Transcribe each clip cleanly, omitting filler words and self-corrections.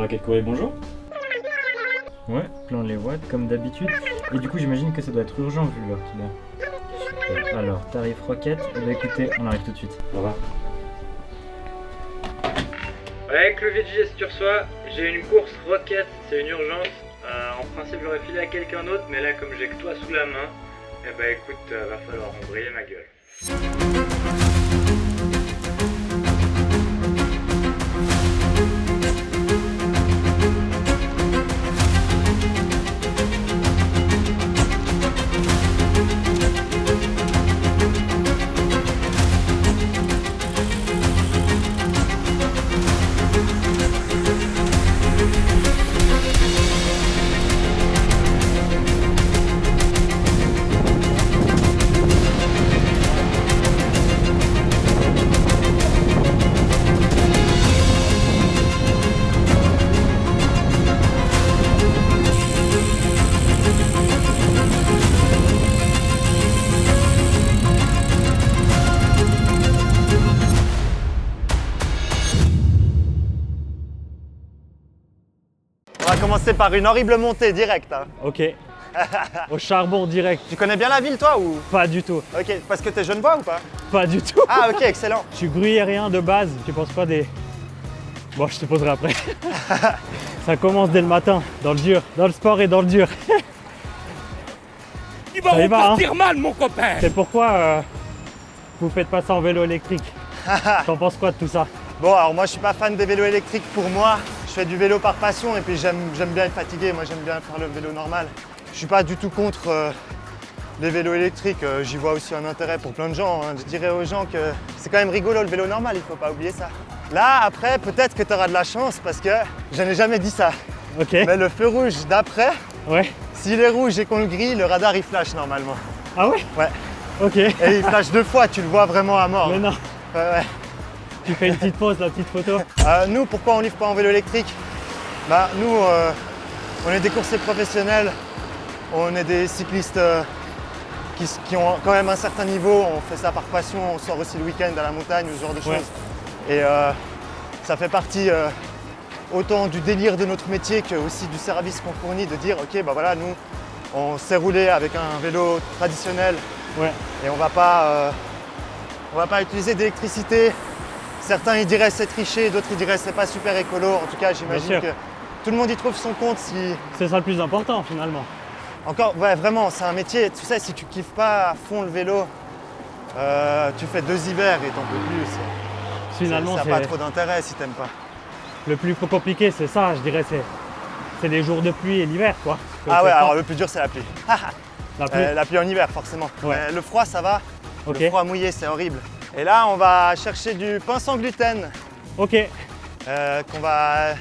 Rocket Courrier, bonjour. Ouais, plan les watts comme d'habitude. Et du coup, j'imagine que ça doit être urgent vu l'heure qu'il est. Alors, tarif Rocket, eh bien, écoutez, on arrive tout de suite. Au revoir. Ouais, Clovis de GS, tu reçois. J'ai une course Rocket, c'est une urgence. En principe, j'aurais filé à quelqu'un d'autre, mais là, comme j'ai que toi sous la main, eh ben écoute, va falloir embrayer ma gueule. On va commencer par une horrible montée directe. Hein. Ok. Au charbon direct. Tu connais bien la ville toi ou? Pas du tout. Ok, parce que t'es Genevois ou pas? Pas du tout. Ah ok, excellent. Je suis gruyérien de base. Tu penses pas des... Bon, je te poserai après. Ça commence dès le matin, dans le dur. Dans le sport et dans le dur. Il va Ça y va, repartir mal, mon copain. C'est pourquoi vous faites pas ça en vélo électrique. T'en penses quoi de tout ça? Bon alors moi je suis pas fan des vélos électriques pour moi. Je fais du vélo par passion et puis j'aime bien être fatigué. Moi j'aime bien faire le vélo normal. Je suis pas du tout contre les vélos électriques. J'y vois aussi un intérêt pour plein de gens. Hein. Je dirais aux gens que c'est quand même rigolo le vélo normal, il faut pas oublier ça. Là après peut-être que tu auras de la chance parce que je n'ai jamais dit ça. Ok. Mais le feu rouge d'après, Ouais. s'il est rouge et qu'on le grille, le radar il flash normalement. Ah ouais? Ouais. Ok. Et il flash 2 fois, tu le vois vraiment à mort. Mais non. Ouais. Tu fais une petite pause, la petite photo. Nous, pourquoi on livre pas en vélo électrique? Bah nous, on est des coursiers professionnels, on est des cyclistes qui ont quand même un certain niveau, on fait ça par passion, on sort aussi le week-end à la montagne ou ce genre de choses. Ouais. Et ça fait partie autant du délire de notre métier que aussi du service qu'on fournit, de dire ok bah voilà, nous on sait rouler avec un vélo traditionnel Ouais. et on va pas utiliser d'électricité. Certains ils diraient c'est tricher, d'autres ils diraient c'est pas super écolo. En tout cas j'imagine sûr. que tout le monde y trouve son compte si. C'est ça le plus important finalement. Encore, ouais vraiment c'est un métier, tu sais si tu kiffes pas à fond le vélo, tu fais 2 hivers et t'en peux plus. Finalement, Ça c'est n'a pas trop d'intérêt si t'aimes pas. le plus compliqué, c'est ça, je dirais, c'est les jours de pluie et l'hiver, quoi. Ah ouais, alors le plus dur c'est la pluie. La pluie. La pluie en hiver forcément. Ouais. Mais le froid ça va, Ok. le froid mouillé c'est horrible. Et là on va chercher du pain sans gluten. Ok. Qu'on va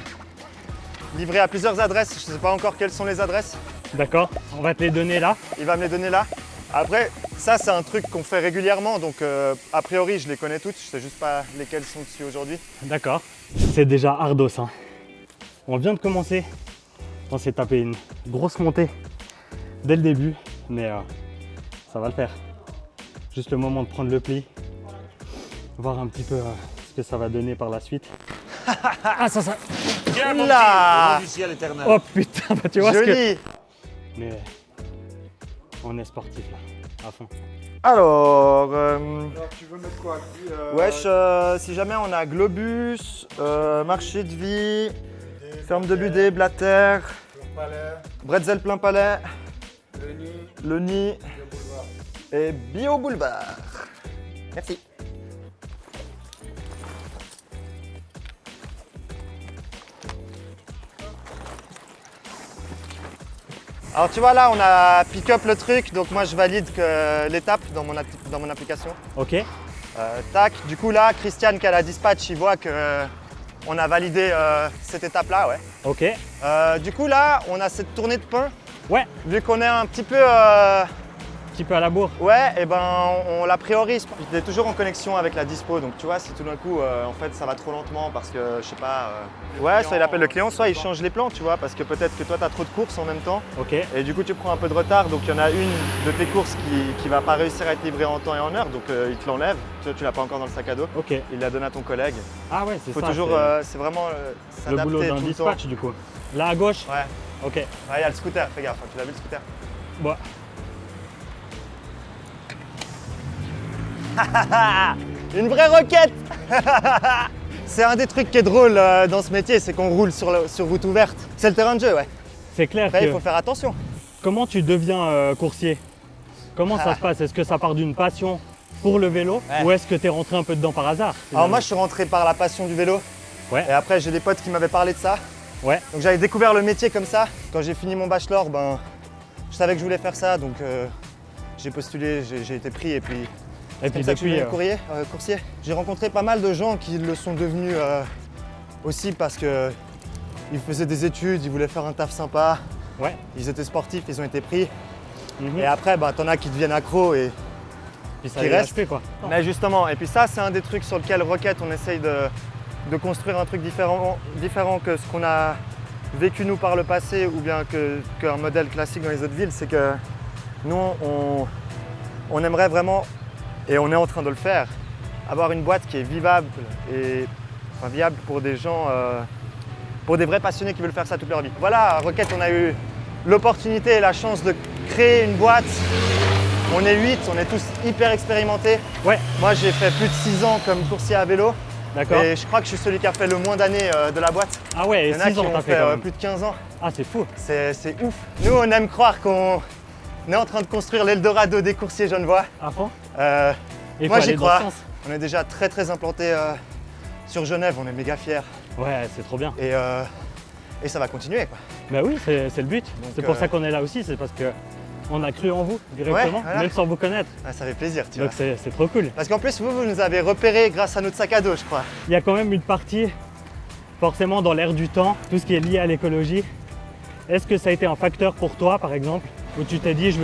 livrer à plusieurs adresses. Je ne sais pas encore quelles sont les adresses. D'accord. On va te les donner là. Il va me les donner là. Après, ça c'est un truc qu'on fait régulièrement, donc a priori je les connais toutes. Je sais juste pas lesquelles sont dessus aujourd'hui. D'accord. C'est déjà ardos, hein. On vient de commencer. On s'est tapé une grosse montée dès le début, mais ça va le faire. Juste le moment de prendre le pli, voir un petit peu ce que ça va donner par la suite. Ah ça. Viens, mon Là. petit, au nom du ciel éternel. Oh putain, bah, tu vois ce que. Joli. Mais on est sportif là, à fond. Alors, Tu veux mettre quoi? wesh, si jamais on a Globus, Marché de Vie, Ferme de Budé, Blatter, Bretzel plein palais, Le Nid et Bio Boulevard. Merci. Alors tu vois là on a pick up le truc, donc moi je valide que l'étape dans mon application. Ok. Tac, du coup là Christiane qui a la dispatch il voit que on a validé cette étape là, ouais. Ok. Du coup là on a cette tournée de pain, Ouais. vu qu'on est un petit peu petit peu à la bourre. Ouais, et ben on la priorise. J'étais toujours en connexion avec la dispo, donc tu vois, si tout d'un coup, en fait, ça va trop lentement parce que, je sais pas, ouais, soit il appelle le client, soit il change les plans, tu vois, parce que peut-être que toi, tu as trop de courses en même temps. Ok. Et du coup, tu prends un peu de retard, donc il y en a une de tes courses qui va pas réussir à être livrée en temps et en heure, donc il te l'enlève. Tu l'as pas encore dans le sac à dos. Ok. Il la donne à ton collègue. Ah ouais, c'est Faut ça. toujours, c'est c'est vraiment le s'adapter boulot d'un tout le temps. dispatch du coup. Là à gauche. Ouais. Ok. Ouais, il y a le scooter, fais gaffe, tu l'as vu le scooter? Bon. Une vraie roquette. C'est un des trucs qui est drôle dans ce métier, c'est qu'on roule sur route ouverte. C'est le terrain de jeu, ouais. C'est clair Après, que. il faut faire attention. Comment tu deviens coursier? Comment ça se passe? Est-ce que ça part d'une passion pour le vélo Ouais. ou est-ce que tu es rentré un peu dedans par hasard? Alors moi, je suis rentré par la passion du vélo. Ouais. Et après, j'ai des potes qui m'avaient parlé de ça. Ouais. Donc j'avais découvert le métier comme ça. Quand j'ai fini mon bachelor, ben, je savais que je voulais faire ça, donc j'ai postulé, j'ai été pris et puis Et c'est puis comme ça que je suis depuis. devenu coursier. J'ai rencontré pas mal de gens qui le sont devenus aussi parce que ils faisaient des études, ils voulaient faire un taf sympa, Ouais. ils étaient sportifs, ils ont été pris. Mhm. Et après, ben, t'en as qui deviennent accros et Puis ça qui les reste. HP quoi. mais justement, et puis ça, c'est un des trucs sur lequel Rocket, on essaye de construire un truc différent que ce qu'on a vécu nous par le passé ou bien qu'un modèle classique dans les autres villes. C'est que nous, on aimerait vraiment, et on est en train de le faire, avoir une boîte qui est vivable et enfin, viable pour des gens, pour des vrais passionnés qui veulent faire ça toute leur vie. Voilà, à Rocket, on a eu l'opportunité et la chance de créer une boîte. On est 8, on est tous hyper expérimentés. Ouais. Moi, j'ai fait plus de 6 ans comme coursier à vélo. D'accord. Et je crois que je suis celui qui a fait le moins d'années de la boîte. Ah ouais, Il et y en a 6 qui ans ont t'as fait fait quand même. plus de 15 ans. Ah c'est fou. C'est ouf. Nous, on aime croire qu'on est en train de construire l'Eldorado des coursiers genevois. À fond. Euh, Et Moi, faut j'y aller dans crois. ce sens. on est déjà très implanté sur Genève, on est méga fiers. Ouais, c'est trop bien. Et ça va continuer, quoi. Bah oui, c'est le but. Donc, C'est pour ça qu'on est là aussi, c'est parce que on a cru en vous directement, Ouais, voilà. même sans vous connaître. Ah, ça fait plaisir, tu Donc vois. c'est trop cool. Parce qu'en plus, vous nous avez repérés grâce à notre sac à dos, je crois. Il y a quand même une partie, forcément dans l'air du temps, tout ce qui est lié à l'écologie. Est-ce que ça a été un facteur pour toi, par exemple, où tu t'es dit je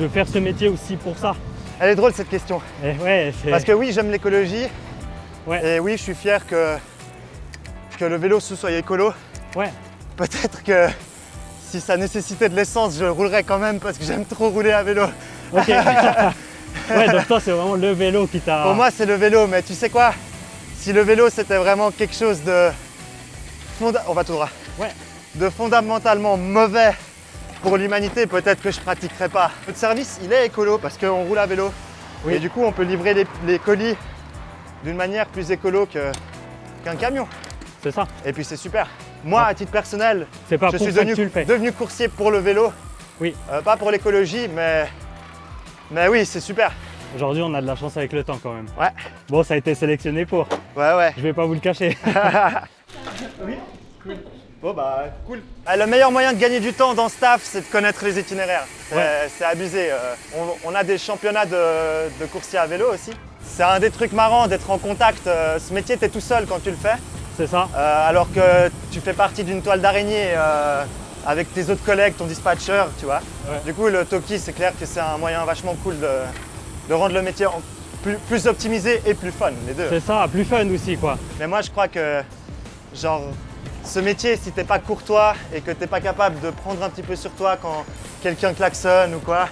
veux faire ce métier aussi pour ça? Elle est drôle, cette question. Et ouais, c'est... Parce que oui, j'aime l'écologie. Ouais. Et oui, je suis fier que le vélo ce soit écolo. Ouais, Peut-être que si ça nécessitait de l'essence, je roulerais quand même parce que j'aime trop rouler à vélo. ok. Ouais, donc toi c'est vraiment le vélo qui t'a... Pour moi, c'est le vélo, mais tu sais quoi? Si le vélo c'était vraiment quelque chose de on va tout droit. Ouais. De fondamentalement mauvais pour l'humanité, peut-être que je pratiquerais pas. Notre service, il est écolo parce qu'on roule à vélo. Oui. Et du coup, on peut livrer les colis d'une manière plus écolo qu'un camion. C'est ça. Et puis c'est super. Moi, à titre personnel, C'est pas je pour suis ça que tu le fais. devenu coursier pour le vélo. Oui. Pas pour l'écologie, mais oui, c'est super. Aujourd'hui on a de la chance avec le temps quand même. Ouais, Bon, ça a été sélectionné pour. ouais. Je vais pas vous le cacher. Oui, cool. Bon bah, cool. Le meilleur moyen de gagner du temps dans ce taf, c'est de connaître les itinéraires. C'est abusé. On a des championnats de coursiers à vélo aussi. C'est un des trucs marrants d'être en contact. Ce métier, t'es tout seul quand tu le fais. C'est ça. Alors que tu fais partie d'une toile d'araignée avec tes autres collègues, ton dispatcher, tu vois. Ouais. Du coup, le talkie, c'est clair que c'est un moyen vachement cool de rendre le métier plus optimisé et plus fun, les deux. C'est ça, plus fun aussi quoi. Mais moi, je crois que, genre, ce métier, si t'es pas courtois et que t'es pas capable de prendre un petit peu sur toi quand quelqu'un klaxonne ou quoi,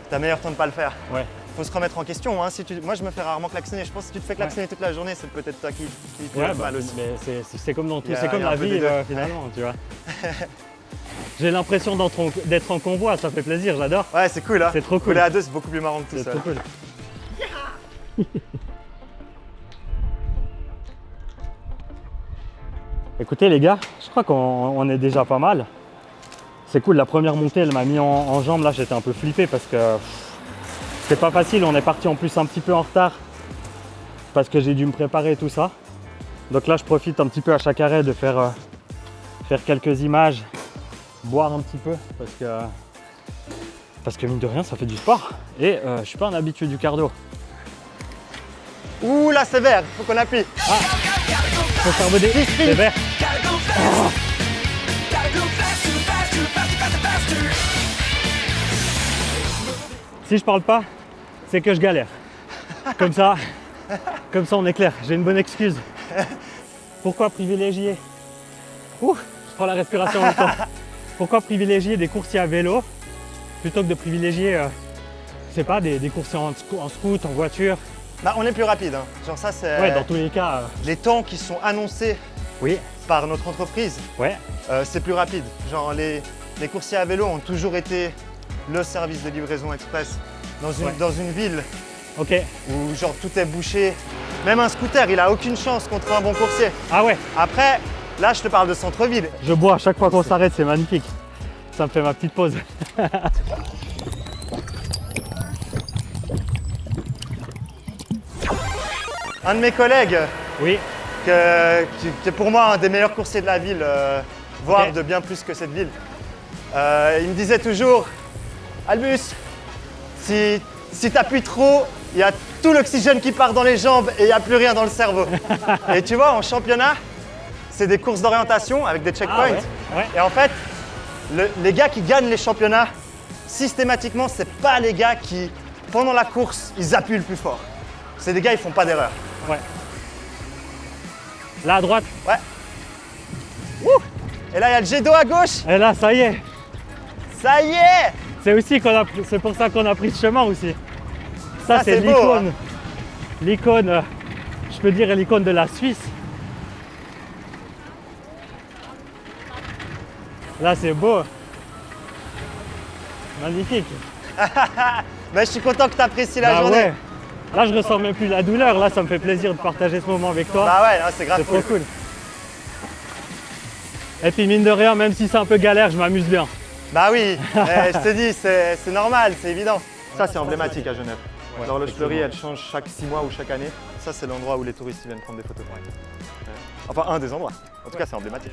t'as meilleur temps de pas le faire. Ouais. Faut se remettre en question. Hein. Moi, je me fais rarement klaxonner. Je pense que si tu te fais klaxonner toute la journée, c'est peut-être toi qui te Ouais, fait bah, mal aussi. mais c'est comme dans tout, Il y a- c'est comme il y a la un peu vie des deux. finalement, tu vois. J'ai l'impression d'être en convoi, ça fait plaisir, j'adore. Ouais, c'est cool. Hein. C'est trop cool. Rouler à deux, c'est beaucoup plus marrant que tout C'est seul. trop cool. Écoutez les gars, je crois qu'on est déjà pas mal. C'est cool, la première montée elle m'a mis en jambes, là j'étais un peu flippé parce que c'est pas facile, on est parti en plus un petit peu en retard parce que j'ai dû me préparer et tout ça. Donc là je profite un petit peu à chaque arrêt de faire quelques images, boire un petit peu parce que mine de rien ça fait du sport et je suis pas un habitué du cardio. Ouh, là, c'est vert. Faut qu'on appuie. Faut charbonner, c'est vert. Si je parle pas, c'est que je galère. Comme ça on est clair. J'ai une bonne excuse. Pourquoi privilégier Ouh, je prends la respiration en même temps. Pourquoi privilégier des coursiers à vélo plutôt que de privilégier, je sais pas, des coursiers en scoot, en voiture? Bah, on est plus rapide. Hein. Genre ça, c'est Ouais, dans tous les cas. les temps qui sont annoncés Oui, par notre entreprise. ouais, C'est plus rapide. Genre les coursiers à vélo ont toujours été le service de livraison express dans une ville ok. où genre tout est bouché. Même un scooter, il a aucune chance contre un bon coursier. Ah ouais, Après, là je te parle de centre-ville. je bois à chaque fois qu'on s'arrête, c'est magnifique. Ça me fait ma petite pause. Un de mes collègues, Oui, qui est pour moi un des meilleurs coursiers de la ville, voire Ok. de bien plus que cette ville, il me disait toujours, Albus, si tu appuies trop, il y a tout l'oxygène qui part dans les jambes et il n'y a plus rien dans le cerveau. Et tu vois, en championnat, c'est des courses d'orientation avec des checkpoints. Ah ouais. Et en fait, les gars qui gagnent les championnats, systématiquement, c'est pas les gars qui, pendant la course, ils appuient le plus fort. C'est des gars, ils font pas d'erreur. ouais. Là à droite, Ouais. Ouh. Et là, il y a le jet d'eau à gauche. et là, ça y est. Ça y est. C'est pour ça qu'on a pris ce chemin aussi. Ça, Ah, c'est c'est beau, l'icône. L'icône, je peux dire l'icône de la Suisse. Là, c'est beau. Magnifique. Mais je suis content que tu apprécies la Bah journée. ouais. Là, je ressens même plus la douleur. Là, ça me fait plaisir de partager ce moment avec toi. Bah ouais, non, c'est grave c'est trop cool. cool. Et puis, mine de rien, même si c'est un peu galère, je m'amuse bien. Bah oui, je te dis, c'est normal, c'est évident. Ça, c'est emblématique à Genève. L'horloge fleurie, elle change chaque 6 mois ou chaque année. Ça, c'est l'endroit où les touristes ils viennent prendre des photos. Ouais. Enfin, un des endroits. En tout cas, c'est emblématique.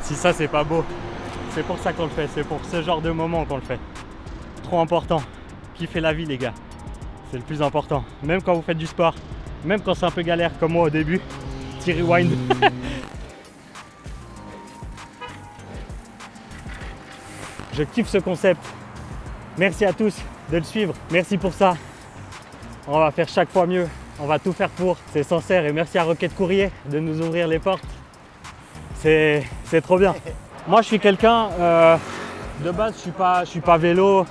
Si ça, c'est pas beau, c'est pour ça qu'on le fait. C'est pour ce genre de moment qu'on le fait. Trop important. Kiffez la vie, les gars. C'est le plus important. Même quand vous faites du sport, même quand c'est un peu galère comme moi au début, petit rewind. Je kiffe ce concept. Merci à tous de le suivre. Merci pour ça. On va faire chaque fois mieux. On va tout faire pour. C'est sincère et merci à Rocket Courrier de nous ouvrir les portes. C'est trop bien. Moi, je suis quelqu'un, de base, je suis pas vélo.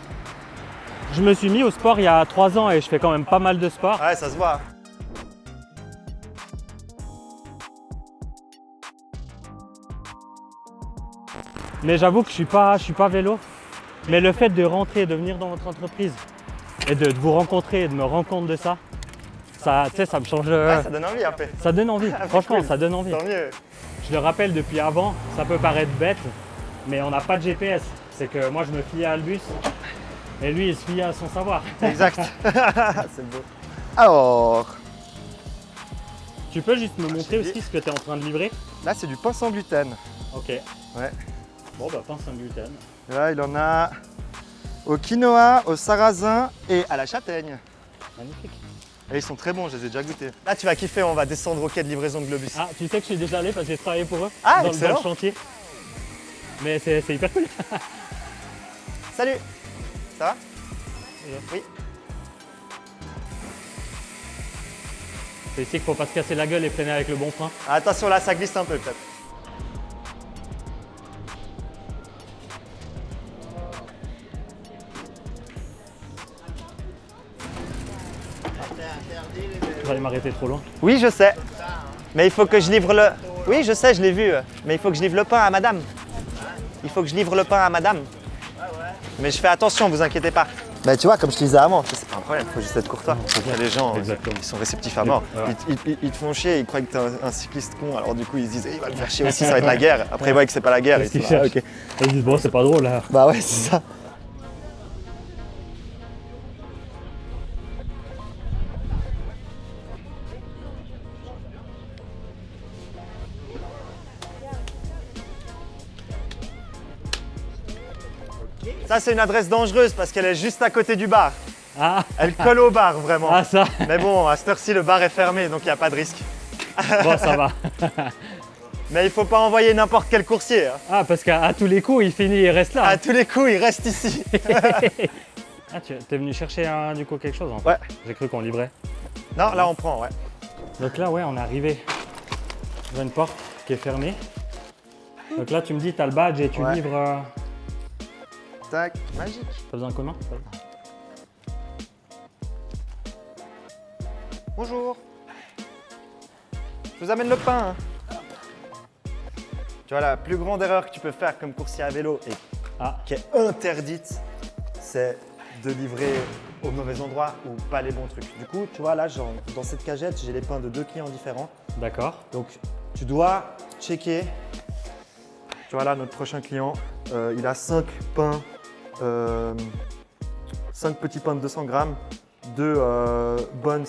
Je me suis mis au sport il y a 3 ans et je fais quand même pas mal de sport. Ouais, ça se voit. Mais j'avoue que je suis pas vélo. Mais le fait de rentrer, de venir dans votre entreprise et de vous rencontrer et de me rendre compte de ça, tu sais, ça me change. Ouais, ça donne envie un peu. Ça donne envie. Franchement, Cool. ça donne envie. Tant mieux. Je le rappelle depuis avant, ça peut paraître bête, mais on n'a pas de GPS. C'est que moi, je me fie à Albus et lui, il se fie à son savoir. Exact. C'est beau. Alors, Tu peux juste me Ah, montrer j'ai aussi ce que tu es en train de livrer? là, c'est du pain sans gluten. Ok. Ouais. Bon, bah, pain sans gluten. Là, il en a au quinoa, au sarrasin et à la châtaigne. Magnifique. Et ils sont très bons, je les ai déjà goûtés. Là, tu vas kiffer, on va descendre au quai de livraison de Globus. Ah, tu sais que je suis déjà allé parce que j'ai travaillé pour eux Ah, dans excellent. le chantier. Mais c'est hyper cool. Salut. Ça va? Oui. C'est ici qu'il faut pas se casser la gueule et freiner avec le bon frein. Attention, là, ça glisse un peu peut-être. J'allais m'arrêter trop loin. Oui, je sais. Mais il faut que je livre le... Oui, je sais, je l'ai vu. Mais il faut que je livre le pain à madame. Il faut que je livre le pain à madame. Mais je fais attention, vous inquiétez pas. Bah tu vois, comme je te disais avant, c'est pas un problème, il faut juste être courtois. Il y a des gens, Exactement. ils sont réceptifs à mort. Voilà. Ils te font chier, ils croient que t'es un cycliste con, alors du coup ils se disent il va me faire chier aussi, ça va être la guerre. Après ils voient que c'est pas la guerre, Qu'est-ce ils qu'ils se disent, ah, cherchent? ok. Ils disent bon, c'est pas drôle là. Bah ouais, c'est ça. Ça c'est une adresse dangereuse parce qu'elle est juste à côté du bar. Ah, Elle colle au bar vraiment. ah ça. Mais bon, à cette heure-ci le bar est fermé donc il n'y a pas de risque. Bon, ça va. Mais il faut pas envoyer n'importe quel coursier. Hein. Ah, parce qu'à tous les coups, il finit, il reste là. À tous les coups, il reste ici. Ah, tu es venu chercher du coup quelque chose en fait. Ouais. J'ai cru qu'on livrait. Non, là on prend, ouais. Donc là, ouais, on est arrivé devant une porte qui est fermée. Donc là, tu me dis, tu as le badge et tu Ouais. livres. Tac, magique. T'as besoin de quoi de main? Bonjour. Je vous amène le pain. Hein. Tu vois, la plus grande erreur que tu peux faire comme coursier à vélo et Ah, qui est interdite, c'est de livrer au mauvais endroit ou pas les bons trucs. Du coup, tu vois, là, dans cette cagette, j'ai les pains de 2 clients différents. d'accord. Donc, tu dois checker. Tu vois, là, notre prochain client, il a 5 pains, 5 petits pains de 200 grammes, 2 buns.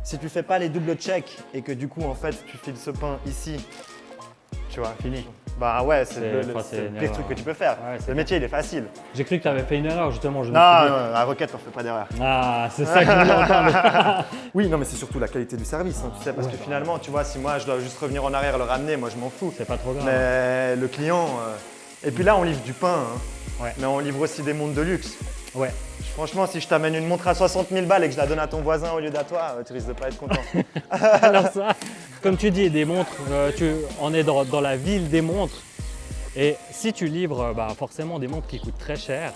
Si tu fais pas les doubles checks et que du coup, en fait, tu files ce pain ici, tu vois, Fini. bah ouais, c'est C'est- le enfin, c'est le une pire erreur. truc que tu peux faire. Ouais, c'est Le métier, il est facile. J'ai cru que tu avais fait une erreur justement. Je me Non, suis dit- non, à Roquette, on fait pas d'erreur. Ah, c'est ça que je voulais entendre. Oui, non, mais c'est surtout la qualité du service, hein, tu sais, parce Ouais. que finalement, tu vois, si moi, je dois juste revenir en arrière, le ramener, moi, je m'en fous. C'est pas trop grave. Mais le client. Et puis là, on livre du pain, hein. Ouais. Mais on livre aussi des montres de luxe. Ouais. Franchement, si je t'amène une montre à 60 000 balles et que je la donne à ton voisin au lieu d'à toi, tu risques de pas être content. Alors ça, comme tu dis, des montres, on est dans la ville des montres. Et si tu livres bah, forcément des montres qui coûtent très cher,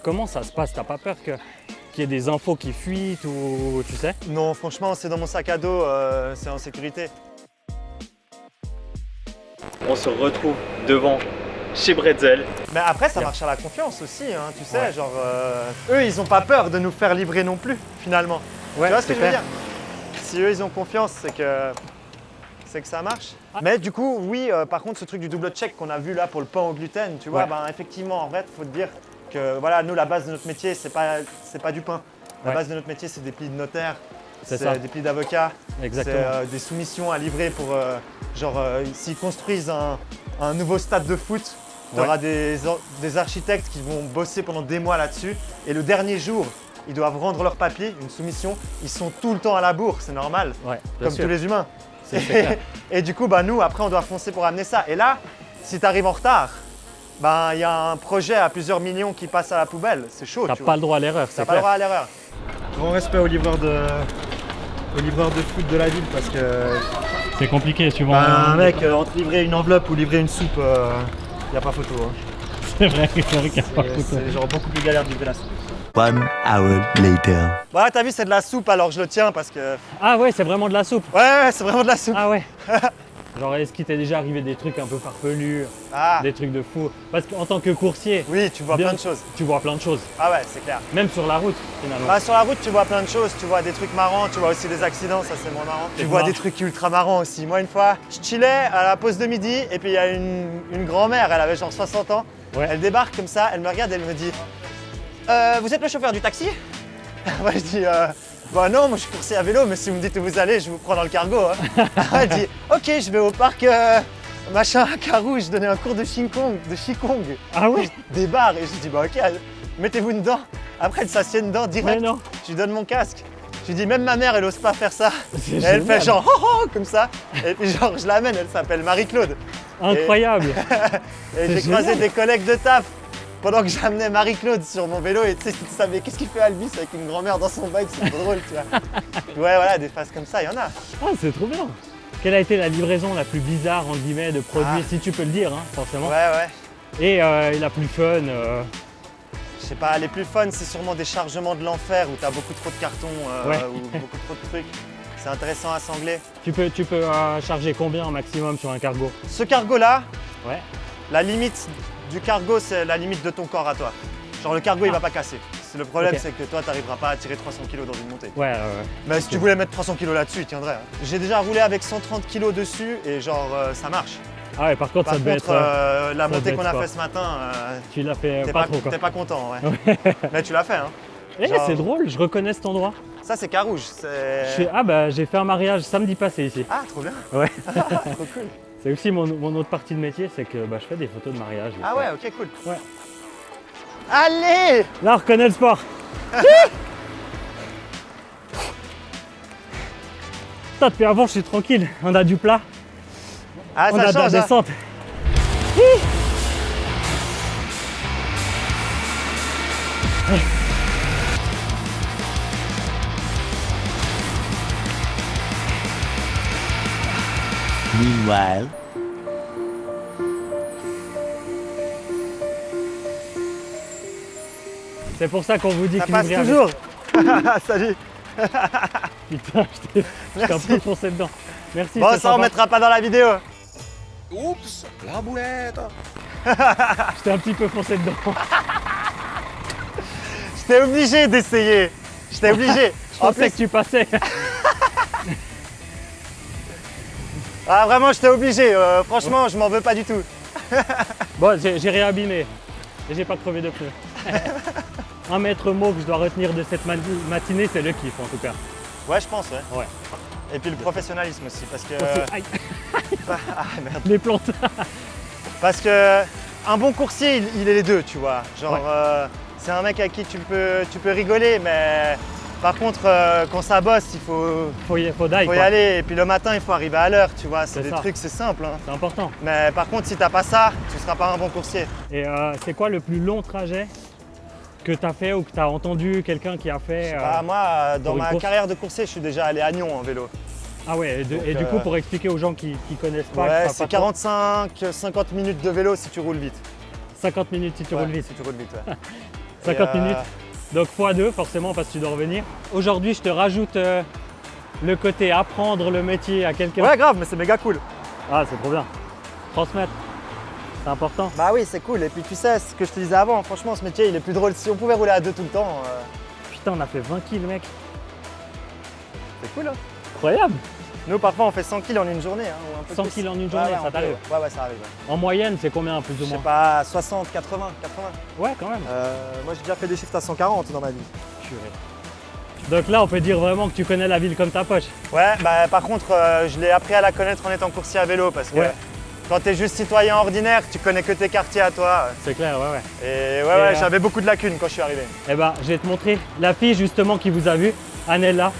comment ça se passe? T'as pas peur qu'il y ait des infos qui fuitent ou tu sais? Non, franchement, c'est dans mon sac à dos, c'est en sécurité. On se retrouve devant chez Bretzel. Mais après, ça marche à la confiance aussi, hein, tu sais, Ouais. genre, eux, ils ont pas peur de nous faire livrer non plus, finalement. Ouais, tu vois ce que c'est je veux clair. dire? Si eux, ils ont confiance, c'est que ça marche. Mais du coup, oui, par contre, ce truc du double check qu'on a vu là pour le pain au gluten, tu vois, Ouais. ben, effectivement, en fait, il faut te dire que voilà, nous, la base de notre métier, c'est pas du pain. La Ouais. base de notre métier, c'est des plis de notaire, C'est ça. des plis d'avocat, c'est Exactement. des soumissions à livrer pour, s'ils construisent un nouveau stade de foot, tu auras des architectes qui vont bosser pendant des mois là-dessus. Et le dernier jour, ils doivent rendre leur papier, une soumission. Ils sont tout le temps à la bourre, c'est normal, Ouais, bien comme sûr. tous les humains. C'est clair. Et du coup, bah, nous, après, on doit foncer pour amener ça. Et là, si tu arrives en retard, ben, il y a un projet à plusieurs millions qui passe à la poubelle. C'est chaud, T'as tu pas vois. le droit à l'erreur, T'as c'est pas le clair. droit à l'erreur. Grand respect aux livreurs de foot de la ville parce que C'est compliqué, suivant. un mec, entre livrer une enveloppe ou livrer une soupe, il n'y a pas photo. Hein. C'est vrai qu'il y a pas photo. C'est genre beaucoup plus galère de livrer la soupe. 1 hour later. Voilà, t'as vu, c'est de la soupe, alors je le tiens parce que. Ah ouais, c'est vraiment de la soupe. Ouais, c'est vraiment de la soupe. Ah ouais. Genre, est-ce qu'il t'est déjà arrivé des trucs un peu farfelus, Ah, des trucs de fou? Parce qu'en tant que coursier, oui, tu vois bien- plein de choses. tu vois plein de choses. Ah ouais, c'est clair. Même sur la route, finalement. Bah, sur la route, tu vois plein de choses. Tu vois des trucs marrants, tu vois aussi des accidents, ça c'est moins marrant. Tu C'est vois marrant. des trucs ultra marrants aussi. Moi, une fois, je chillais à la pause de midi et puis il y a une grand-mère, elle avait genre 60 ans. Ouais. Elle débarque comme ça, elle me regarde, elle me dit vous êtes le chauffeur du taxi? Moi, je dis bah non, moi je suis coursier à vélo, mais si vous me dites où vous allez, je vous prends dans le cargo. Hein. Elle dit ok, je vais au parc machin à Carouge, je donnais un cours de Qigong. Ah ouais? Je débarre et je dis bah ok, mettez-vous dedans. Après, elle s'assied dedans Mais direct. non. Je lui donne mon casque. Je lui dis, même ma mère, elle ose pas faire ça. C'est Et elle génial. fait genre, oh, oh, comme ça. Et puis, genre, je l'amène, elle s'appelle Marie-Claude. Incroyable. Et C'est j'ai croisé génial. des collègues de taf pendant que j'amenais Marie-Claude sur mon vélo. Et tu sais, tu savais, qu'est-ce qu'il fait Albis avec une grand-mère dans son bike? C'est trop drôle, tu vois. Ouais, voilà, des phases comme ça, il y en a. Ah, c'est trop bien. Quelle a été la livraison la plus bizarre, entre guillemets, de produits, Ah. si tu peux le dire, hein, forcément. Ouais, ouais. Et la plus fun. Je sais pas, les plus fun, c'est sûrement des chargements de l'enfer où t'as beaucoup trop de cartons Ouais. ou beaucoup trop de trucs. C'est intéressant à sangler. Tu peux charger combien au maximum sur un cargo? Ce cargo-là, Ouais. la limite du cargo, c'est la limite de ton corps à toi. Genre le cargo, il va pas casser. Le problème, Ok. c'est que toi, t'arriveras pas à tirer 300 kg dans une montée. Ouais, Mais si tu voulais mettre 300 kg là-dessus, il tiendrait. Hein. J'ai déjà roulé avec 130 kg dessus et genre, ça marche. Ah ouais, par contre, Par ça devait contre, être. la devait montée être qu'on a fort. fait ce matin, Tu l'as fait t'es pas trop, quoi. t'es pas content, ouais. Mais tu l'as fait, hein. Eh, genre- c'est drôle, je reconnais cet endroit. Ça, c'est Carouge. Ah bah, j'ai fait un mariage samedi passé ici. Ah, trop bien. Ouais. Trop cool. C'est aussi mon autre partie de métier, c'est que bah, je fais des photos de mariage. des Ah fois. ouais, ok, cool. Ouais. Allez! Là, on reconnaît le sport. ça, depuis avant, je suis tranquille. On a du plat, Ah, on ça a de la change. Hein. descente. Meanwhile, C'est pour ça qu'on vous dit Ça que passe livrer avec- toujours. Salut. Putain, je t'ai un Merci. peu foncé dedans. Merci. Bon, c'est ça on sympa. mettra pas dans la vidéo. Oups, la boulette. Je t'ai un petit peu foncé dedans. J'étais obligé d'essayer. J'étais obligé. Je En pensais plus, que tu passais. ah, vraiment, j'étais obligé. Franchement, je m'en veux pas du tout. Bon, j'ai réabîmé. Et j'ai pas crevé de pneus. Un maître mot que je dois retenir de cette matinée, c'est le kiff en tout cas. Ouais, je pense, ouais. Ouais. Et puis le professionnalisme aussi, parce que. Aïe, Ah, merde. les plantes. Parce que un bon coursier, il est les deux, tu vois. Genre, Ouais. c'est un mec à qui tu peux rigoler, mais par contre, quand ça bosse, il faut Faut y y aller. aller. Et puis le matin, il faut arriver à l'heure, tu vois. C'est C'est des ça. trucs, c'est simple. Hein. C'est important. Mais par contre, si t'as pas ça, tu seras pas un bon coursier. Et c'est quoi le plus long trajet que tu as fait ou que tu as entendu quelqu'un qui a fait Bah, moi, dans pour une ma course. carrière de coursier, je suis déjà allé à Nyon en vélo. Ah ouais, et, Donc, du coup, pour expliquer aux gens qui connaissent pas, Ouais, qui savent c'est pas trop, 45-50 minutes de vélo si tu roules vite. 50 minutes si tu Ouais, roules vite. Si tu roules vite, ouais. 50 Et, minutes, donc x2 forcément parce que tu dois revenir. Aujourd'hui, je te rajoute le côté apprendre le métier à quelqu'un. Ouais, grave, mais c'est méga cool. Ah, c'est trop bien. Transmettre, c'est important. Bah oui, c'est cool. Et puis tu sais, ce que je te disais avant, franchement, ce métier, il est plus drôle. Si on pouvait rouler à deux tout le temps, Putain, on a fait 20 kills, mec. c'est cool. Hein. Incroyable. Nous, parfois, on fait 100 kills en une journée. Hein, ou un peu 100 plus. kills en une Ouais, journée, ouais, ça on peut, t'arrive. Ouais, ouais, ça arrive. Ouais. En moyenne, c'est combien plus ou Je sais moins? pas, 60, 80, 80. Ouais, quand même. Moi, j'ai déjà fait des shifts à 140 dans ma vie. Purée. Donc là, on peut dire vraiment que tu connais la ville comme ta poche. Ouais, bah par contre, je l'ai appris à la connaître en étant coursier à vélo parce que Ouais. quand t'es juste citoyen ordinaire, tu connais que tes quartiers à toi. C'est clair, ouais, ouais. Et ouais, Et, j'avais beaucoup de lacunes quand je suis arrivé. Eh ben, je vais te montrer la fille justement qui vous a vu, Anella.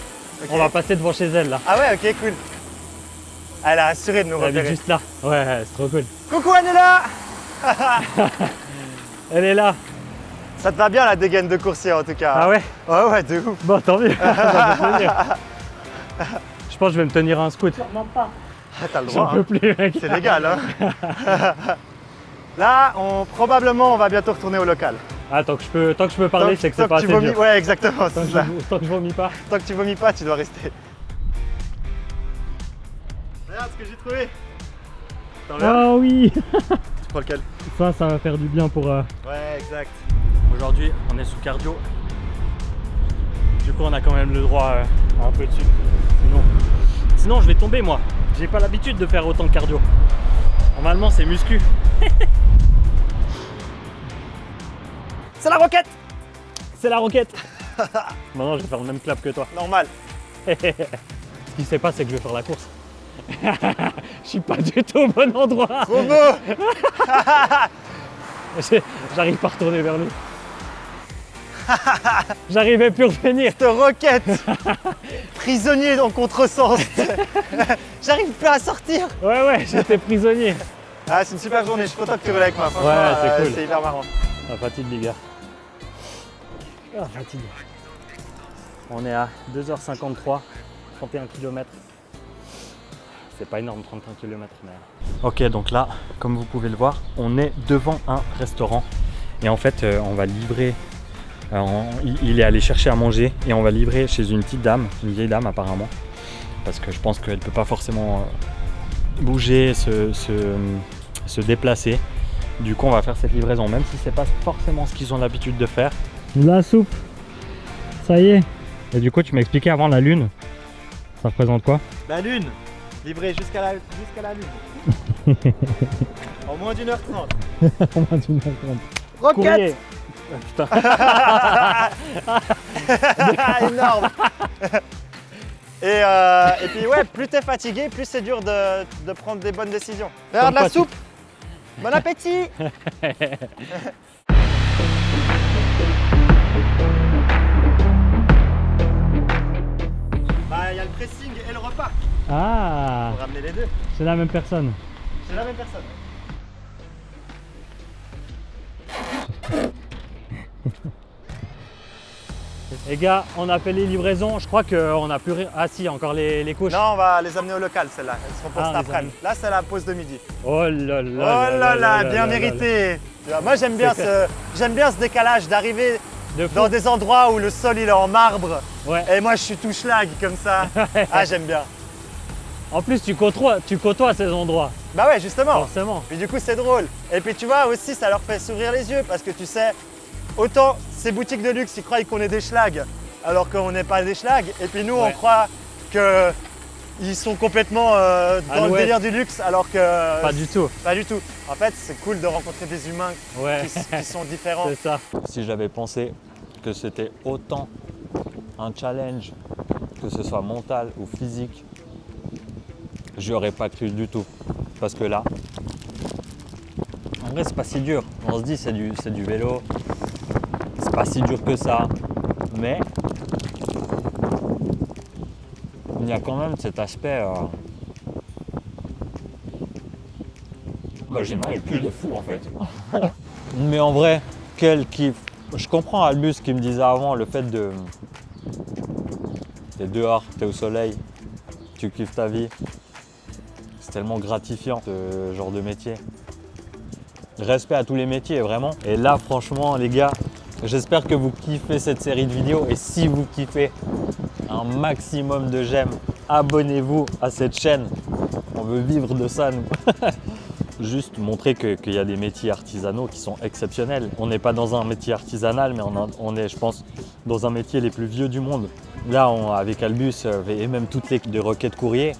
Ok. On va passer devant chez elle là. Ah ouais, ok, cool. Elle a assuré de nous Elle habite repérer. juste là. Ouais, c'est trop cool. Coucou Anela. Elle est là. Ça te va bien la dégaine de coursier en tout cas. Ah ouais? Ouais, ouais, de ouf. Bon, tant mieux. Ça me fait plaisir. Je pense que je vais me tenir un scout. Ah, t'as le J'en droit, peux hein. plus, mec. C'est légal. Hein. Là, probablement, on va bientôt retourner au local. Ah, tant que je peux parler, c'est que c'est Tant pas tu assez vomis- dur. Ouais, exactement, Tant c'est que, ça. tant que je vomis pas. Tant que tu vomis pas, tu dois rester. Regarde ce que j'ai trouvé. T'en veux un? Ah oui. Tu prends lequel? Ça va faire du bien pour... Ouais, exact. Aujourd'hui, on est sous cardio. Du coup, on a quand même le droit à un peu de sucre. Sinon, je vais tomber, moi. J'ai pas l'habitude de faire autant de cardio. Normalement, c'est muscu. C'est la roquette. C'est la roquette. Maintenant, je vais faire le même clap que toi. Normal. Ce qui se passe, c'est que je vais faire la course. Je suis pas du tout au bon endroit. Trop beau. J'arrive pas à retourner vers lui. J'arrivais plus à revenir. Cette roquette. Prisonnier en contresens. J'arrive plus à sortir. Ouais, j'étais prisonnier. Ah, c'est une super journée. Je suis content que tu roules avec moi. Franchement, Ouais, c'est cool. C'est hyper marrant. Ah, fatigue, les gars. Ah, fatigue. On est à 2h53, 31 km. C'est pas énorme, 31 km, mais... Ok, donc là, comme vous pouvez le voir, on est devant un restaurant. Et en fait, on va livrer... il est allé chercher à manger et on va livrer chez une petite dame, une vieille dame apparemment. Parce que je pense qu'elle peut pas forcément bouger, se déplacer. Du coup, on va faire cette livraison, même si c'est pas forcément ce qu'ils ont l'habitude de faire. La soupe, ça y est. Et du coup, tu m'as expliqué avant la lune. Ça représente quoi? La lune. Livré jusqu'à la lune. En moins d'1h30. En moins d'une heure trente. Roquette. Putain. Énorme. Et puis ouais, plus t'es fatigué, plus c'est dur de prendre des bonnes décisions. Regarde Comme la quoi, soupe. Bon appétit. Bah il y a le pressing et le repas. Ah, pour ramener les deux. c'est la même personne. C'est la même personne. Les gars, on a fait les livraisons. Je crois qu'on a plus rien. Ah si, encore les couches. Non, on va les amener au local, celles-là. Elles seront pour Ah, cet on les après-midi. Là, c'est la pause de midi. Oh là là. Oh là là, bien mérité. Tu vois, moi, j'aime bien ce décalage d'arriver De fou. dans des endroits où le sol il est en marbre. Ouais. Et moi, je suis tout schlag comme ça. Ah, j'aime bien. En plus, tu côtoies ces endroits, Bah ouais, justement. forcément. Puis du coup, c'est drôle. Et puis tu vois aussi, ça leur fait s'ouvrir les yeux parce que tu sais, autant ces boutiques de luxe, ils croient qu'on est des schlags alors qu'on n'est pas des schlags. Et puis nous, on Ouais. croit qu'ils sont complètement dans le l'ouest. délire du luxe alors que Pas du tout. pas du tout. En fait, c'est cool de rencontrer des humains Ouais, qui sont différents. c'est ça. Si j'avais pensé que c'était autant un challenge, que ce soit mental ou physique, j'y aurais pas cru du tout. Parce que là, en vrai, c'est pas si dur. On se dit c'est du vélo, c'est pas si dur que ça. Mais il y a quand même cet aspect. J'ai mal plus de fou en fait. Mais en vrai, quel kiff. Je comprends Albus qui me disait avant le fait de. T'es dehors, t'es au soleil, tu kiffes ta vie. C'est tellement gratifiant ce genre de métier. Respect à tous les métiers, vraiment. Et là, franchement, les gars, j'espère que vous kiffez cette série de vidéos. Et si vous kiffez, un maximum de j'aime. Abonnez-vous à cette chaîne. On veut vivre de ça, nous. Juste montrer qu'il y a des métiers artisanaux qui sont exceptionnels. On n'est pas dans un métier artisanal, mais on est, je pense, dans un métier les plus vieux du monde. Là, avec Albus et même toutes les de Rocket Courrier,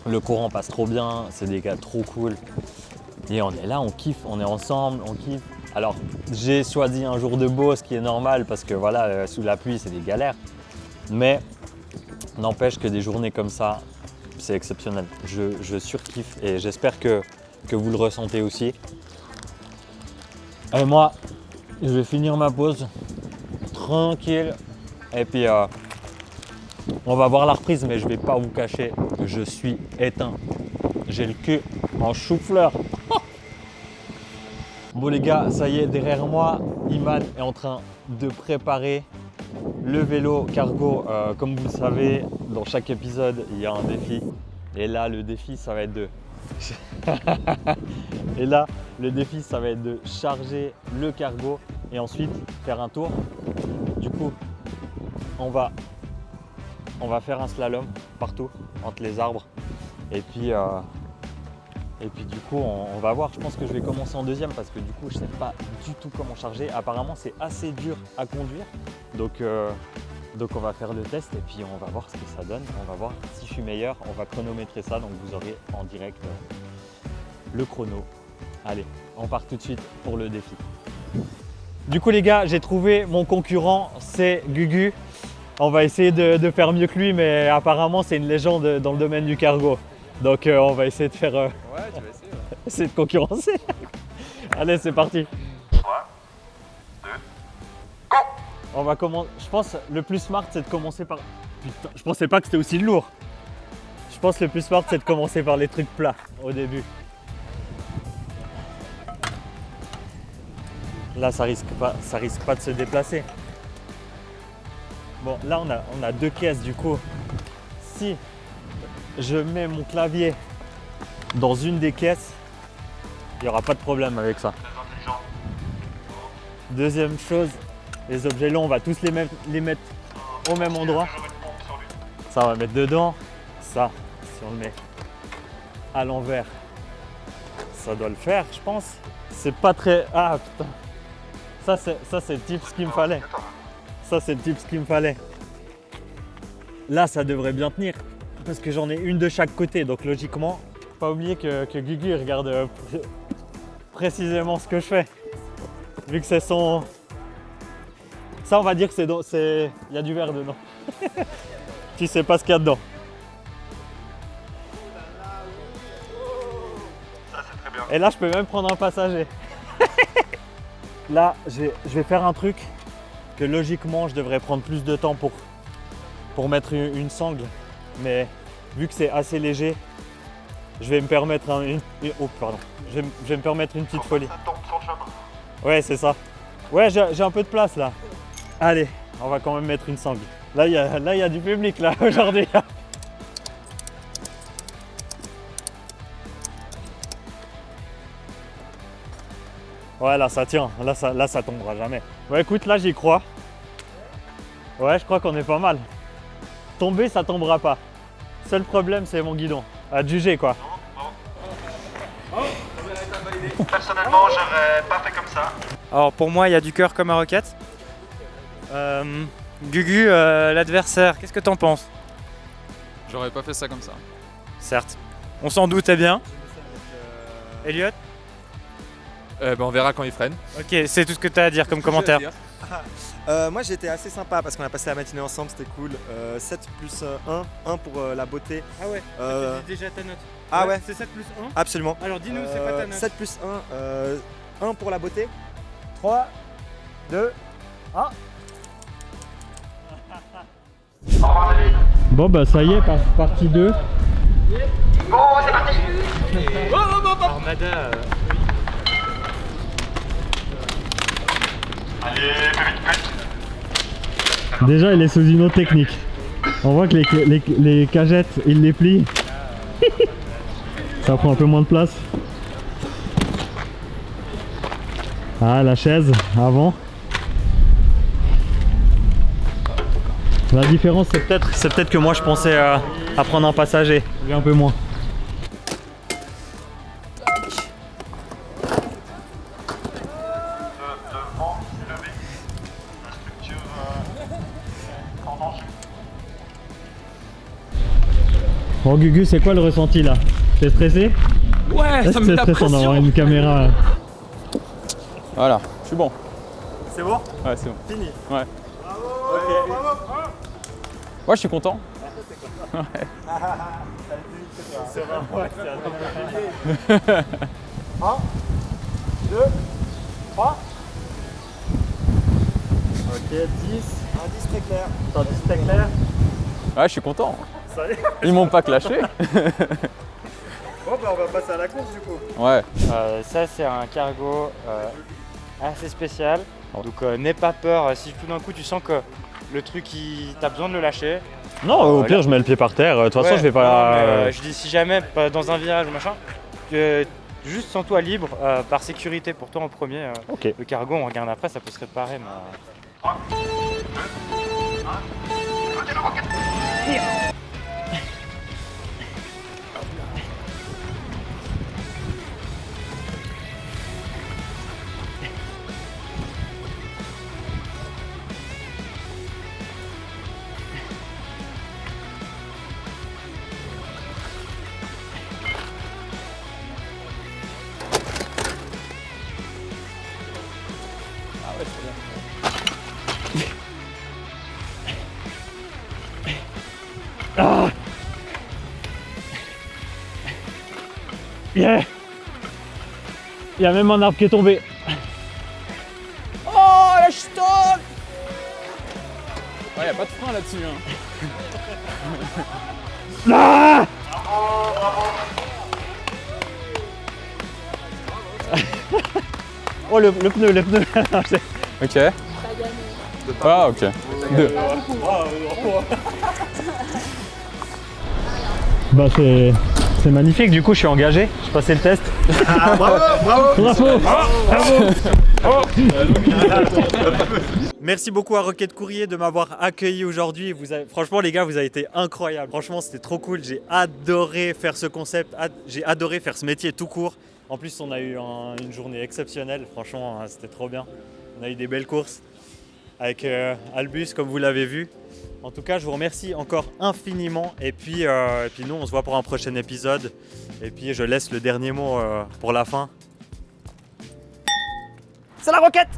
le courant passe trop bien, c'est des gars trop cool. Et on est là, on kiffe, on est ensemble, on kiffe. Alors, j'ai choisi un jour de beau, ce qui est normal, parce que voilà, sous la pluie, c'est des galères. Mais n'empêche que des journées comme ça, c'est exceptionnel. Je surkiffe et j'espère que vous le ressentez aussi. Et moi, je vais finir ma pause tranquille. Et puis, on va voir la reprise, mais je ne vais pas vous cacher que je suis éteint. J'ai le cul en chou-fleur. Bon les gars, ça y est, derrière moi, Iman est en train de préparer le vélo cargo. Comme vous le savez, dans chaque épisode, il y a un défi. Et là, le défi, ça va être de... Et là, le défi, ça va être de charger le cargo et ensuite faire un tour. Du coup, on va faire un slalom partout, entre les arbres. Et puis du coup, on va voir. Je pense que je vais commencer en deuxième parce que du coup, je ne sais pas du tout comment charger. Apparemment, c'est assez dur à conduire. Donc on va faire le test et puis on va voir ce que ça donne. On va voir si je suis meilleur. On va chronométrer ça, donc vous aurez en direct le chrono. Allez, on part tout de suite pour le défi. Du coup les gars, j'ai trouvé mon concurrent, c'est Gugu. On va essayer de faire mieux que lui, mais apparemment c'est une légende dans le domaine du cargo. Donc on va essayer de faire... Ouais, tu vas essayer. Ouais. essayer de concurrencer. Allez, c'est parti. 3, 2, go. On va commencer. Je pense le plus smart, c'est de commencer par... Putain, je pensais pas que c'était aussi lourd. Je pense que le plus smart, c'est de commencer par les trucs plats au début. Là, ça risque pas de se déplacer. Bon, là, on a deux caisses du coup. Si je mets mon clavier dans une des caisses, il n'y aura pas de problème avec ça. Deuxième chose, les objets longs, on va tous les mettre au même endroit. Ça, on va mettre dedans. Ça, si on le met à l'envers, ça doit le faire, je pense. C'est pas très... Ah, putain. Ça, c'est le tips qu'il me fallait. Ça, c'est le tips qu'il me fallait. Là, ça devrait bien tenir. Parce que j'en ai une de chaque côté. Donc, logiquement, pas oublier que Gugu regarde précisément ce que je fais. Vu que c'est son... Ça, on va dire que c'est... Il y a du verre dedans. Tu sais pas ce qu'il y a dedans. Et là, je peux même prendre un passager. Là, je vais faire un truc que logiquement, je devrais prendre plus de temps pour mettre une sangle. Mais vu que c'est assez léger, je vais me permettre je vais me permettre une petite folie. Ça tombe sur le chemin. Ouais, c'est ça. Ouais, j'ai un peu de place là. Allez, on va quand même mettre une sangle. Là, il y a du public là aujourd'hui. Ouais, là ça tient. Là ça tombera jamais. Ouais, écoute, là j'y crois. Ouais, je crois qu'on est pas mal. Tomber, ça tombera pas. Seul problème, c'est mon guidon. À te juger quoi. Personnellement, j'aurais pas fait comme ça. Alors pour moi, il y a du cœur comme à Rocket. Gugu, l'adversaire, qu'est-ce que t'en penses? J'aurais pas fait ça comme ça. Certes. On s'en doutait bien. Elliot? On verra quand il freine. Ok, c'est tout ce que t'as à dire comme commentaire. Moi j'étais assez sympa parce qu'on a passé la matinée ensemble, c'était cool. 7 plus 1 pour la beauté. Ah ouais, Euh, déjà ta note. Ah ouais, C'est 7 plus 1. absolument. Alors dis-nous, c'est quoi ta note? 7 plus 1, 1 pour la beauté. 3, 2, 1. Bon bah ça y est, partie 2. Armada. Déjà il est sous une autre technique. On voit que les cagettes, il les plie. Ça prend un peu moins de place. Ah, la chaise avant. La différence c'est peut-être que moi je pensais à prendre un passager. Lui un peu moins. Devant, levé. La structure en danger. Bon Gugu, c'est quoi le ressenti là? T'es stressé? Ouais, ça me met la stressant d'avoir pression. une caméra. Voilà, je suis bon. C'est bon? Ouais, c'est bon. Fini. Ouais. Ok. Ouais, je suis content. C'est vrai. Ouais, c'est 1, 2, 3. Ok, 10. Un 10 très clair. T'as dit c'était clair? Ouais, je suis content. Ça y est. Ils m'ont pas clashé. Bon bah on va passer à la course du coup. Ouais. Ça c'est un cargo assez spécial. Donc n'aie pas peur si tout d'un coup tu sens que le truc t'as besoin de le lâcher. Non, au Voilà. pire je mets le pied par terre. De toute façon Ouais, je vais non, pas. mais, je dis si jamais dans un virage ou machin, juste sens-toi libre par sécurité pour toi en premier. Ok. Le cargo on regarde après, ça peut se réparer. Mais, Ah yeah. Il y a même un arbre qui est tombé. Oh, la ch'tole. Ouais, y a pas de frein là-dessus. Hein. Ah oh le pneu. Ok. Ah, ok. 2. Bah c'est magnifique, du coup je suis engagé, je passais le test. Bravo. Merci beaucoup à Rocket Courrier de m'avoir accueilli aujourd'hui. Franchement les gars, vous avez été incroyables. Franchement c'était trop cool, j'ai adoré faire ce concept, j'ai adoré faire ce métier tout court. En plus on a eu une journée exceptionnelle, franchement c'était trop bien. On a eu des belles courses avec Albus comme vous l'avez vu. En tout cas, je vous remercie encore infiniment et puis nous on se voit pour un prochain épisode et puis je laisse le dernier mot pour la fin. C'est la roquette!